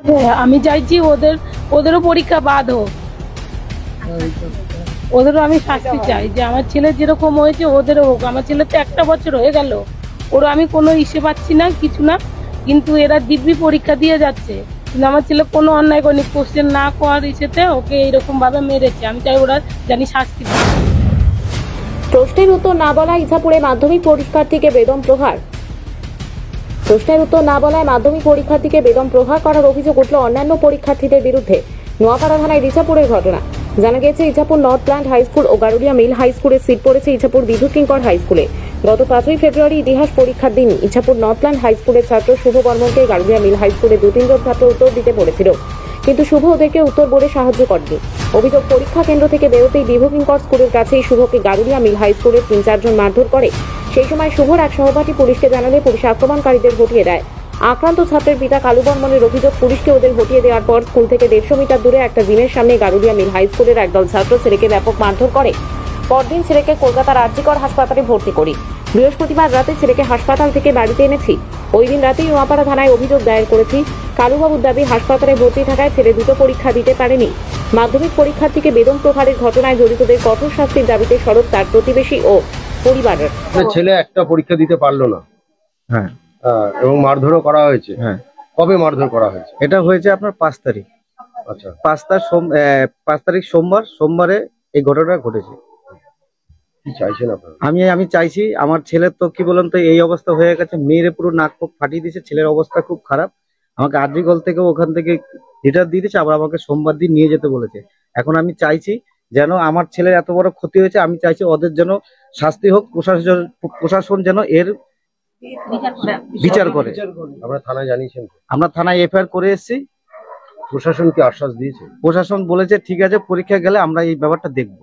হ্যাঁ, আমি চাইছি ওদেরও পরীক্ষা বাদ হোক, ওদেরও আমি শাস্তি চাই যে আমার ছেলে যেরকম হয়েছে ওদেরও হোক। আমার ছেলে তো 1টা বছর হয়ে গেল, ওর আমি কোনো ইসে পাচ্ছি না, কিছু না, কিন্তু এরা দিব্যি পরীক্ষা দিয়ে যাচ্ছে। কিন্তু আমার ছেলে কোনো অন্যায় করেনি, কোশ্চেন না করার ইসেতে ওকে এইরকম ভাবে মেরেছে। আমি চাই ওরা জানি শাস্তি পায়। প্রশ্নের উত্তর না বলা ইছাপুরে মাধ্যমিক পরীক্ষার্থীকে বেদম প্রহার। প্রশ্নের উত্তর না বলায় মাধ্যমিক পরীক্ষার্থীকে বেদম প্রহার করার অভিযোগ উঠল অন্যান্য পরীক্ষার্থীদের বিরুদ্ধে। নোয়াপাড়া থানায় ইছাপুরের ঘটনা। জানা গেছে, Ichapur north plant high school ও গারুলিয়া মিল হাই স্কুলের সিট পড়েছে ইছাপুর বিদ্যুৎ কিঙ্কর হাই স্কুলে। গত 5ই ফেব্রুয়ারি ইতিহাস পরীক্ষার দিন ইছাপুর নর্থ প্ল্যান্ট হাই স্কুলের ছাত্র শুভ বর্মনকে গারুলিয়া মিল হাই স্কুলে 2-3 জন ছাত্র উত্তর দিতে বলেছিল, কিন্তু শুভ ওদেরকে উত্তর বলে সাহায্য করেনি। অভিযোগ, পরীক্ষা কেন্দ্র থেকে বেরোতেই বিদ্যুৎ কিঙ্কর স্কুলের কাছেই শুভকে গারুলিয়া মিল হাই স্কুলের 3-4 জন মারধর করে। সেই সময় শুভর এক সহপাঠী পুলিশকে জানালে পুলিশ আক্রমণকারীদের হটিয়ে দেয়। আক্রান্ত ছাত্রের পিতা কালু বর্মনের অভিযোগ, পুলিশকে ওদের হটিয়ে দেওয়ার পর স্কুল থেকে 150 মিটার দূরে একটা জিমের সামনে গারুলিয়া মিল হাই স্কুলের একদল ছাত্র ছেলেকে ব্যাপক মারধর করে। পরদিন ছেলেকে কলকাতার আরজিকর হাসপাতালে ভর্তি করি। বৃহস্পতিবার রাতে ছেলেকে হাসপাতাল থেকে বাড়িতে এনেছি। ওই দিন রাতেই নোয়াপাড়া থানায় অভিযোগ দায়ের করেছি। কালুবাবুর দাবি, হাসপাতালে ভর্তি থাকায় ছেলে দুটো পরীক্ষা দিতে পারেনি। মাধ্যমিক পরীক্ষার্থীকে বেদম প্রহারের ঘটনায় জড়িতদের কঠোর শাস্তির দাবিতে সরব তার প্রতিবেশী ও পরিবারের। ছেলে একটা পরীক্ষা দিতে পারলো না। হ্যাঁ, এবং মারধরও করা হয়েছে। হ্যাঁ, কবে মারধর করা হয়েছে? এটা হয়েছে আপনার 5 তারিখ। আচ্ছা, 5 তারিখ সোমবারে এই ঘটনা ঘটেছে। কি চাইছেন আপনারা? আমি চাইছি, আমার ছেলের তো কি বলেন তো এই অবস্থা হয়ে গেছে, মেয়েরে পুরো নাক মুখ ফাটিয়ে দিয়েছে, ছেলের অবস্থা খুব খারাপ। আমাকে আরজিকল থেকে ওখান থেকে লেটার দিয়ে দিয়েছে, আবার আমাকে সোমবার দিন নিয়ে যেতে বলেছে। এখন আমি চাইছি যেন আমার ছেলের এত বড় ক্ষতি হয়েছে, আমি চাইছি ওদের যেন শাস্তি হোক, প্রশাসন যেন এর বিচার করে। আপনারা থানায় জানিয়েছেন? আমরা থানায় এফআইআর করে এসেছি। প্রশাসন কি আশ্বাস দিয়েছে? প্রশাসন বলেছে ঠিক আছে, পরীক্ষা গেলে আমরা এই ব্যাপারটা দেখবো।